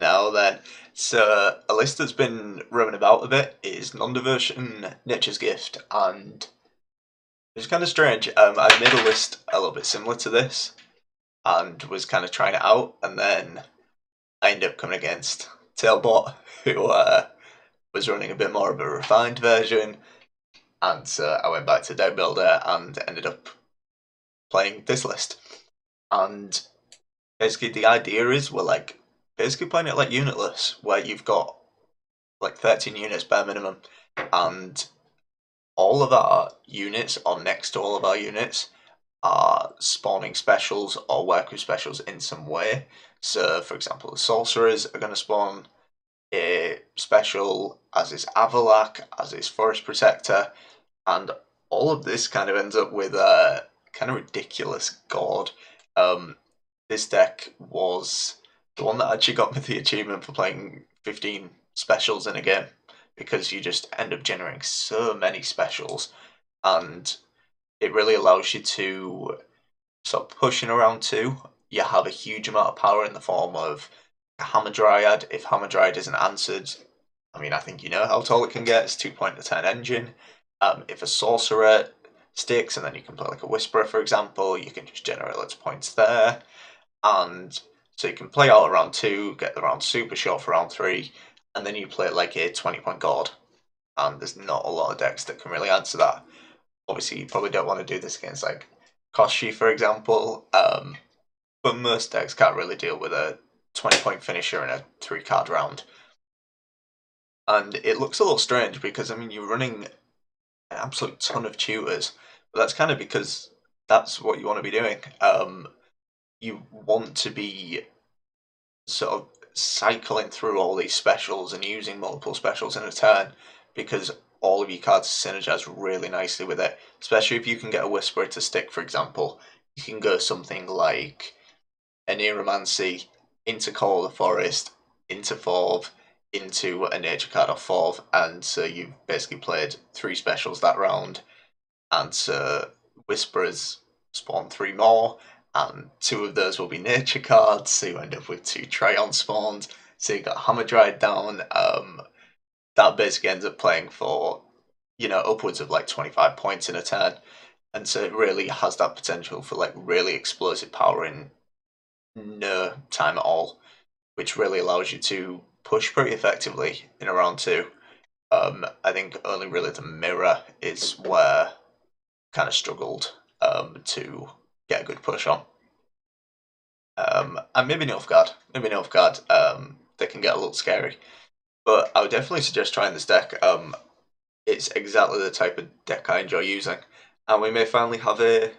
now then. So a list that's been roaming about a bit is non-diversion, Nature's Gift, and it's kind of strange. I made a list a little bit similar to this and was kind of trying it out, and then I ended up coming against Tailbot, who was running a bit more of a refined version, and so I went back to Deck Builder and ended up playing this list. And basically the idea is we're like basically playing it like unitless, where you've got like 13 units bare minimum, and all of our units, or next to all of our units, are spawning specials or work with specials in some way. So, for example, the sorcerers are going to spawn a special, as is Avalak, as is Forest Protector, and all of this kind of ends up with a kind of ridiculous Gord. This deck was the one that actually got me the achievement for playing 15 specials in a game, because you just end up generating so many specials, and it really allows you to stop pushing around two. You have a huge amount of power in the form of a Hammer Dryad. If Hammer Dryad isn't answered, I mean, I think you know how tall it can get. It's 2.10 engine. If a Sorcerer sticks, and then you can play like a Whisperer, for example, you can just generate lots of points there. And so you can play out round 2, get the round super short for round 3, and then you play like a 20-point Gord. And there's not a lot of decks that can really answer that. Obviously, you probably don't want to do this against like Koshi, for example, but most decks can't really deal with a 20-point finisher in a 3-card round. And it looks a little strange because, I mean, you're running an absolute ton of tutors, but that's kind of because that's what you want to be doing. You want to be sort of cycling through all these specials and using multiple specials in a turn, because all of your cards synergize really nicely with it, especially if you can get a Whisperer to stick, for example. You can go something like a Neuromancy into Call of the Forest, into Forv, into a nature card off Forv, and so you've basically played 3 specials that round, and so Whisperers spawn 3 more, and 2 of those will be nature cards, so you end up with 2 Tryon spawns, so you got Hammer Dried down. That basically ends up playing for, upwards of like 25 points in a turn, and so it really has that potential for like really explosive power in no time at all, which really allows you to push pretty effectively in a round 2. I think only really the Mirror is where I kind of struggled to get a good push on. And maybe Nilfgaard. They can get a little scary. But I would definitely suggest trying this deck. It's exactly the type of deck I enjoy using. And we may finally have a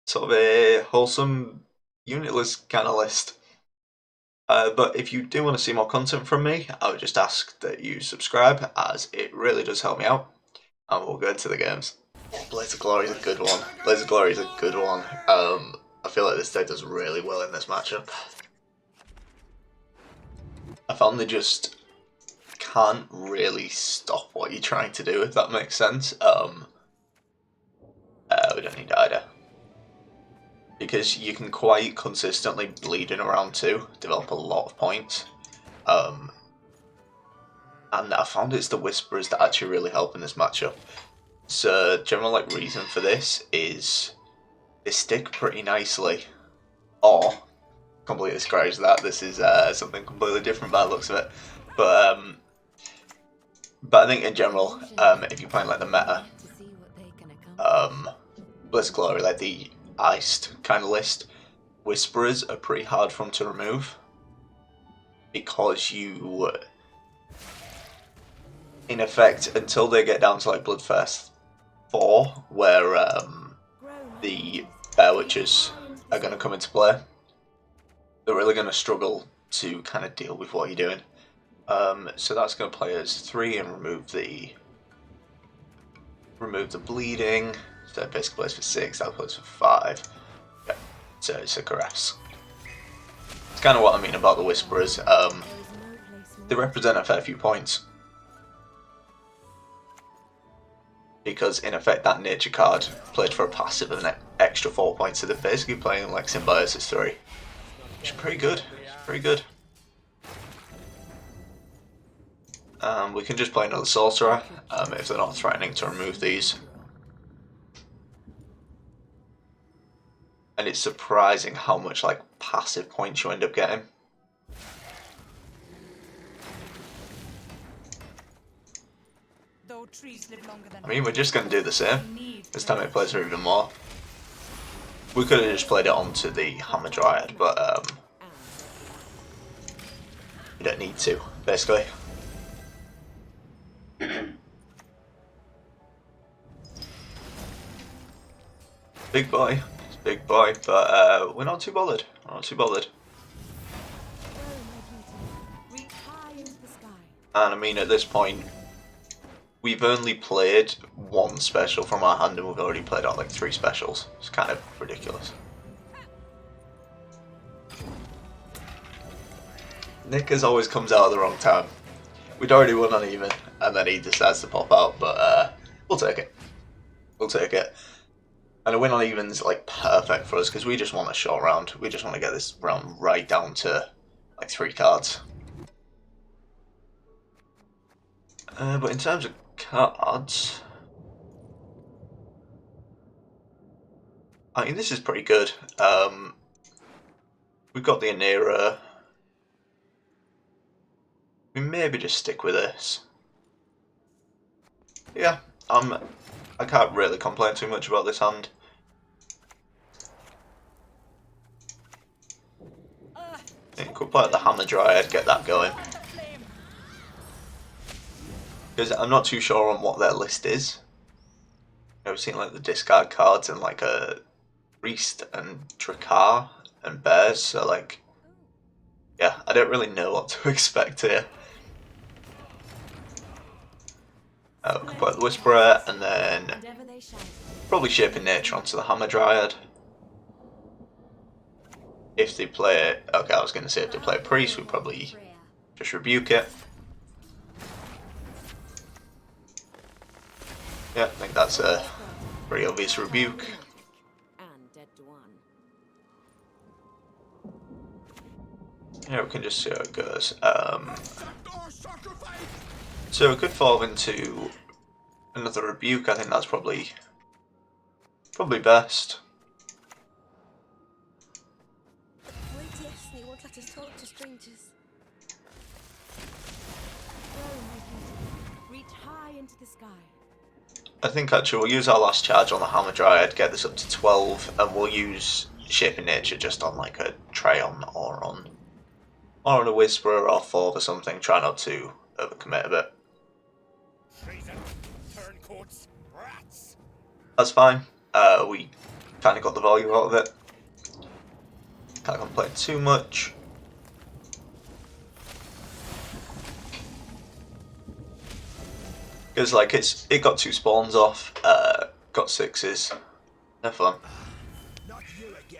sort of a wholesome unitless kind of list. But if you do want to see more content from me, I would just ask that you subscribe, as it really does help me out. And we'll go into the games. Blaze of Glory is a good one. I feel like this deck does really well in this matchup. I found they just can't really stop what you're trying to do, if that makes sense. We don't need Ida, because you can quite consistently bleed in a round 2, develop a lot of points. And I found it's the Whisperers that actually really help in this matchup. So general reason for this is they stick pretty nicely, or completely scratch that. This is something completely different by the looks of it. But I think in general, if you're playing like the meta, Blaze of Glory, like the iced kind of list, Whisperers are pretty hard for them to remove, because you, in effect, until they get down to like Bloodfest 4, where the Bear Witches are going to come into play, they're really going to struggle to kind of deal with what you're doing. So that's going to play as 3 and remove the bleeding. So that basically plays for 6, that plays for 5. Yeah, so it's a caress. It's kind of what I mean about the Whisperers. They represent a fair few points, because in effect that nature card played for a passive of an extra 4 points, so they're basically playing like Symbiosis 3, which is pretty good. We can just play another sorcerer if they're not threatening to remove these. And it's surprising how much like passive points you end up getting. I mean, we're just going to do the same. This time it plays her even more. We could have just played it onto the Hammer Dryad, but we don't need to, basically. Big boy, it's big boy, but we're not too bothered. We're not too bothered. And I mean, at this point, we've only played one special from our hand and we've already played out like 3 specials. It's kind of ridiculous. Nick as always comes out at the wrong time. We'd already won on even, and then he decides to pop out, but we'll take it. We'll take it. And a win on even is like perfect for us because we just want a short round. We just want to get this round right down to like 3 cards. But in terms of cards, I mean, this is pretty good. We've got the Anira. We maybe just stick with this. Yeah, I can't really complain too much about this hand. You could play the Hammer Dryad, get that going. Because I'm not too sure on what their list is. I've seen like the discard cards and like a Priest and Drakkar and Bears, so like, yeah, I don't really know what to expect here. We can put the Whisperer and then probably Shaping Nature onto the Hammer Dryad. If they play, okay, I was going to say if they play a Priest, we'd probably just rebuke it. Yeah, I think that's a pretty obvious rebuke. Yeah, we can just see how it goes. So it could fall into another rebuke. I think that's probably best. I think actually we'll use our last charge on the Hammer Dryad, get this up to 12, and we'll use Shaping Nature just on like a Treon or on a Whisperer or Fauve or something. Try not to overcommit a bit. That's fine. We kind of got the value out of it. Can't complain too much. Because like it got 2 spawns off, got 6s. No fun.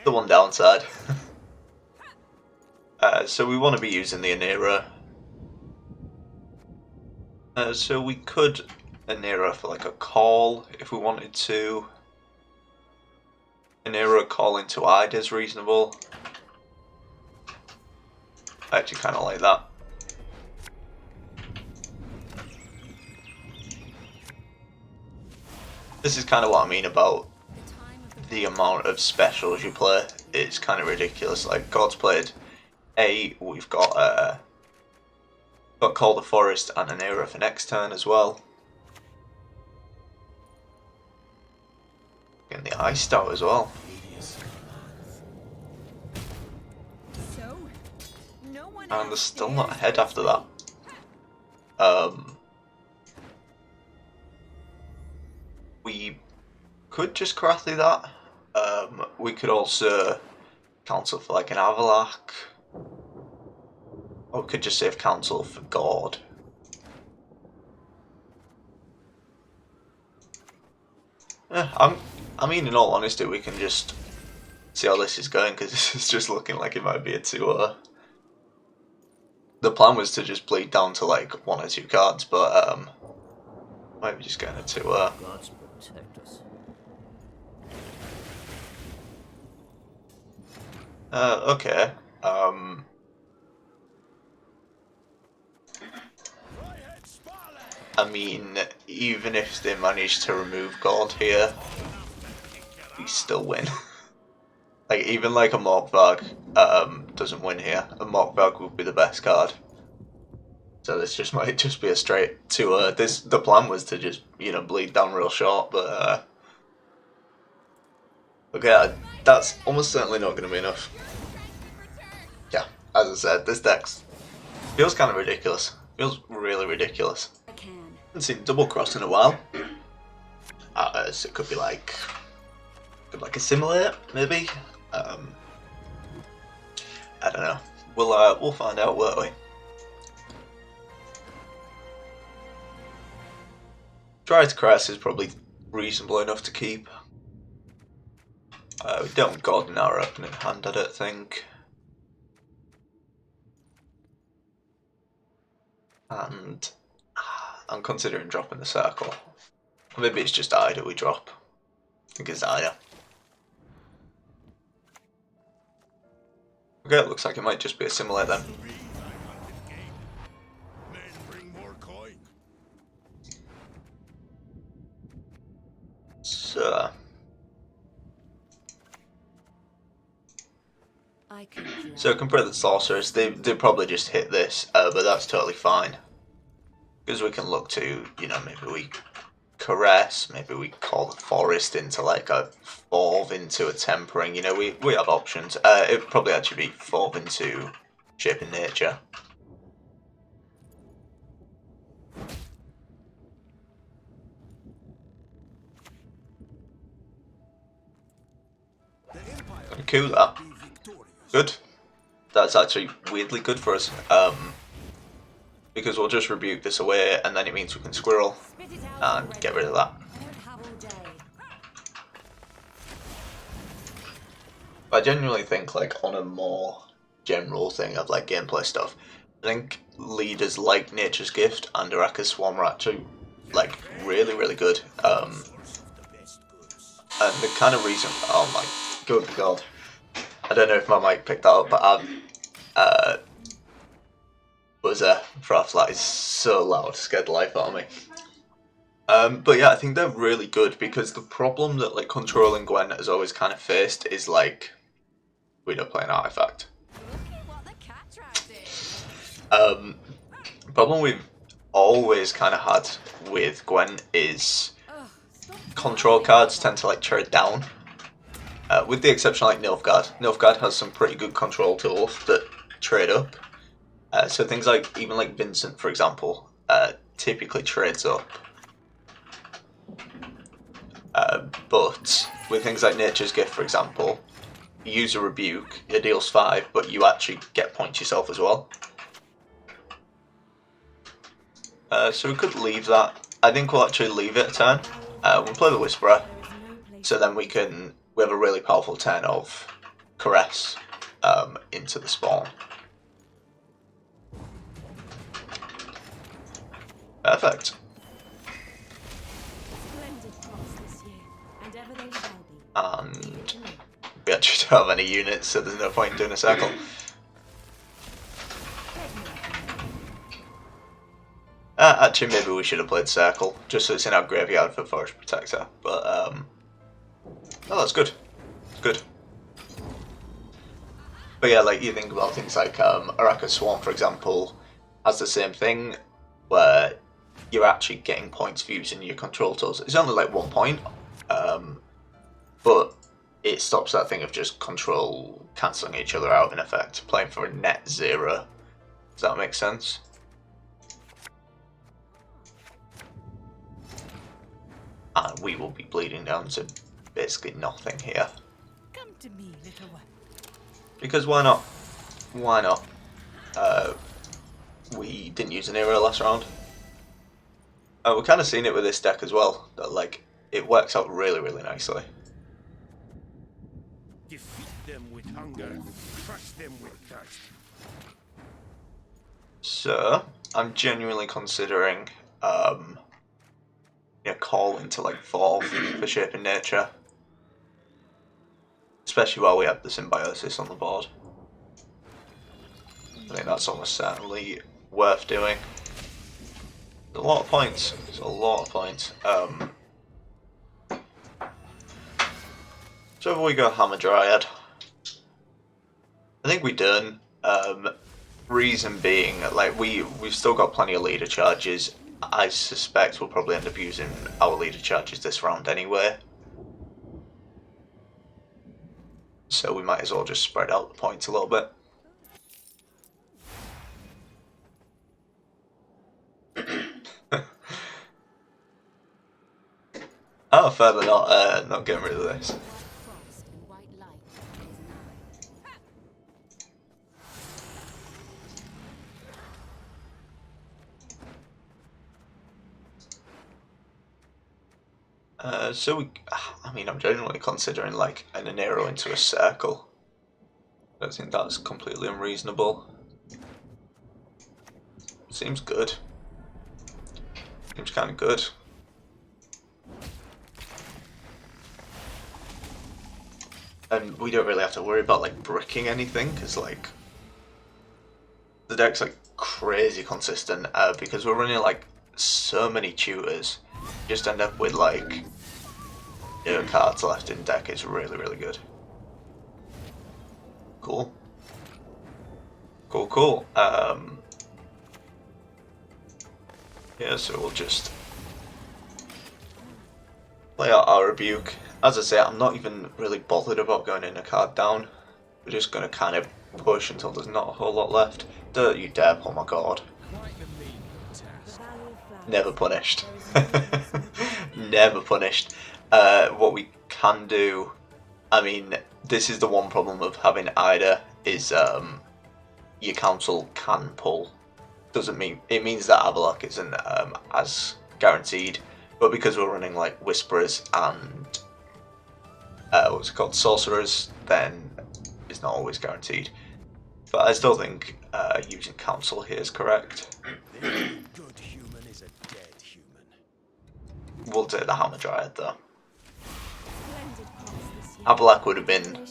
The one downside. So we want to be using the Anira. So we could Anira for like a call if we wanted to. Anira call into Ida is reasonable. I actually kind of like that. This is kind of what I mean about the amount of specials you play. It's kind of ridiculous. Like God's played 8, we've got Call the Forest and Anira for next turn as well. And the Ice Star as well. And there's still not a head after that. We could just Karathi that. We could also cancel for like an Avalak. Or we could just save cancel for Gord. Yeah, I mean, in all honesty, we can just see how this is going because this is just looking like it might be a 2-0. The plan was to just bleed down to like 1 or 2 cards, but might be just getting a 2-0. Okay. I mean, even if they manage to remove Gord here, we still win. Like, even like a Morkvarg doesn't win here. A Morkvarg would be the best card. So this just might just be a straight to the plan was to just, you know, bleed down real short, but okay, that's almost certainly not going to be enough. Yeah, as I said, this deck feels kind of ridiculous. Feels really ridiculous. Haven't seen double cross in a while. So it could be like a simulator, maybe. I don't know. We'll find out, won't we? Dryad's Crest is probably reasonable enough to keep. We don't want Gord in our opening hand, I don't think. And I'm considering dropping the circle. Maybe it's just Ida we drop. I think it's Ida. Okay, it looks like it might just be a simulator then. So compared to the Sorceress, they probably just hit this, but that's totally fine. Because we can look to, you know, maybe we Caress, maybe we call the Forest into like a Forve into a Tempering, you know, we have options. It would probably actually be Forve into Shaping Nature. Cool, that. Good. That's actually weirdly good for us. Because we'll just rebuke this away, and then it means we can squirrel and get rid of that. I genuinely think, like, on a more general thing of like gameplay stuff, I think leaders like Nature's Gift and Araka's Swarm are actually like really good. And the kind of reason, oh my good god, I don't know if my mic picked that up, but buzzer for that is so loud, scared the life out of me. But yeah, I think they're really good because the problem that like controlling Gwent has always kind of faced is like we don't play an artifact. Problem we've always kind of had with Gwent is control cards tend to like trade down. With the exception like Nilfgaard. Nilfgaard has some pretty good control tools that trade up. So things like, even like Vincent for example, typically trades up. But with things like Nature's Gift for example, you use a Rebuke, it deals 5, but you actually get points yourself as well. So we could leave that. I think we'll actually leave it a turn. We'll play the Whisperer, so then we have a really powerful turn of Caress into the spawn. Perfect. And we actually don't have any units, so there's no point in doing a circle. Actually, maybe we should have played Circle, just so it's in our graveyard for Forest Protector, but oh, that's good. It's good. But yeah, like, you think about things like Araka's Swarm, for example, has the same thing, where you're actually getting points for using your control tools. It's only like 1 point, but it stops that thing of just control cancelling each other out, in effect, playing for a net 0. Does that make sense? And we will be bleeding down to basically nothing here. Come to me, little one. Because why not? Why not? We didn't use an hero last round. We're kind of seeing it with this deck as well, that like it works out really nicely. Defeat them with hunger, crush them with thirst. So I'm genuinely considering call into like Forve for Shaping Nature. Especially while we have the Symbiosis on the board. I think that's almost certainly worth doing. It's a lot of points. It's a lot of points. So if we go Hammer Dryad, I think we're done. Reason being, like we've still got plenty of leader charges. I suspect we'll probably end up using our leader charges this round anyway. So we might as well just spread out the points a little bit. Oh, further not getting rid of this. So I mean, I'm generally considering like an arrow into a circle. I don't think that's completely unreasonable. Seems good. Seems kind of good. And we don't really have to worry about like bricking anything, because like the deck's like crazy consistent, because we're running like so many tutors. You just end up with like no cards left in deck. It's really, really good. Cool. Cool. Yeah, so we'll just play out our rebuke. As I say, I'm not even really bothered about going in a card down. We're just going to kind of push until there's not a whole lot left. Don't you dare pull my Gord. Never punished. Never punished. What we can do, I mean, this is the one problem of having Ida, is your council can pull. Doesn't mean, it means that Avalok isn't as guaranteed, but because we're running like Whisperers and what's it called, Sorcerers, then it's not always guaranteed. But I still think using council here is correct. Good human is a dead human. We'll do the Hammer Dryad though. Avalok would have been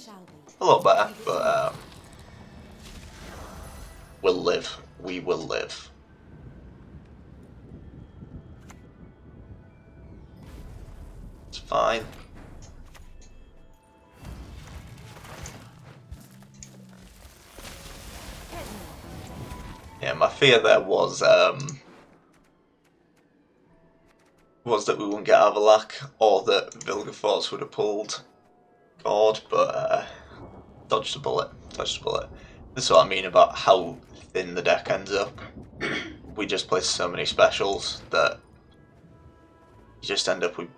a lot better, but we'll live. We will live. It's fine. Yeah, my fear there was that we wouldn't get Avalok, or that Vilgefortz would have pulled Gord, but dodged a bullet. Dodged a bullet. This is what I mean about how thin the deck ends up. We just play so many specials that you just end up with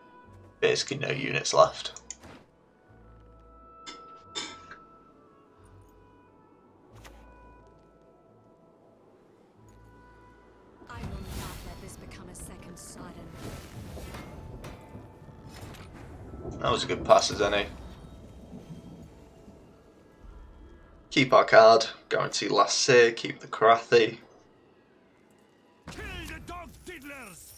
basically no units left. I will not let this become a second Sodom. That was a good pass, isn't it? Keep our card, guarantee last say, keep the Karathi. Kill the dog diddlers!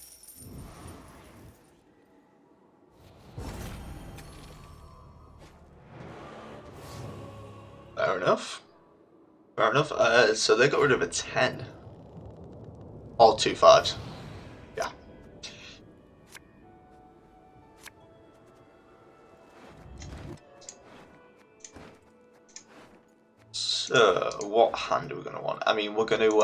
Fair enough. Fair enough. So they got rid of a 10. Or 2 5s. Yeah. So, what hand are we going to want? I mean, we're going to,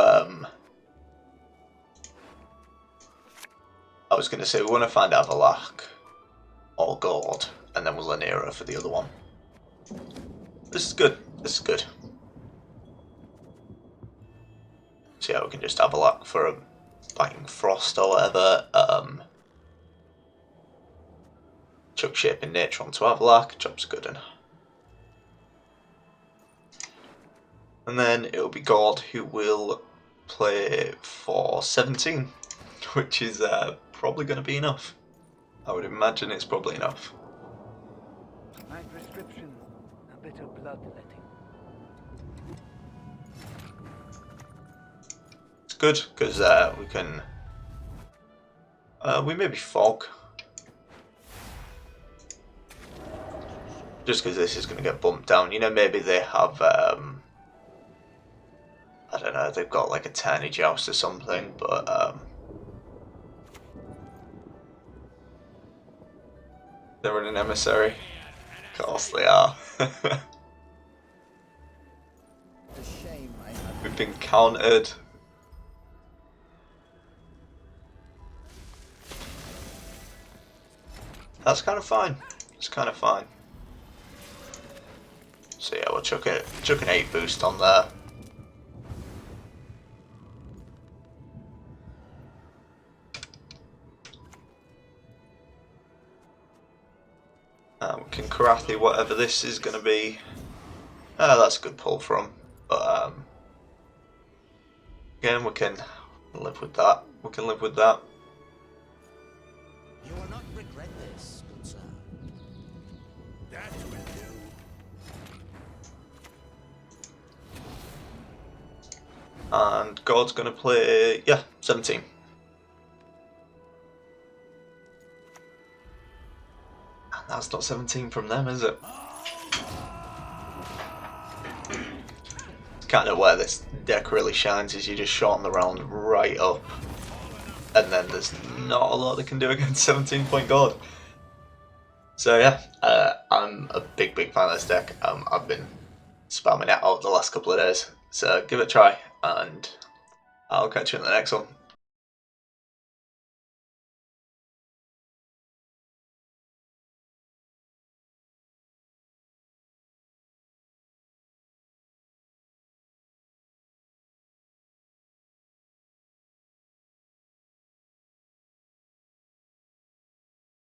I was going to say, we want to find Avalok or Gord, and then we'll Lanera for the other one. This is good. This is good. So yeah, we can just have a look for a Biting Frost or whatever. Chuck Shaping Nature onto Avalok. Job's good enough. And then it'll be Gord who will play for 17, which is probably going to be enough. I would imagine it's probably enough. My prescription, a bit of bloodletting. It's good, because we can... we maybe Fog. Just because this is going to get bumped down. You know, maybe they have... I don't know, they've got like a Tiny Joust or something, but They're an emissary. Of course they are. We've been countered. That's kind of fine. It's kind of fine. So yeah, we'll chuck an 8 boost on there. We can Karathi whatever this is going to be. That's a good pull from. But again, we can live with that. We can live with that. You will not regret this, good sir. That will do. And Gord's going to play, 17. That's not 17 from them, is it? It's kind of where this deck really shines, is you just shorten the round right up. And then there's not a lot they can do against 17-point Gord. So yeah, I'm a big fan of this deck. I've been spamming it out the last couple of days. So give it a try, and I'll catch you in the next one.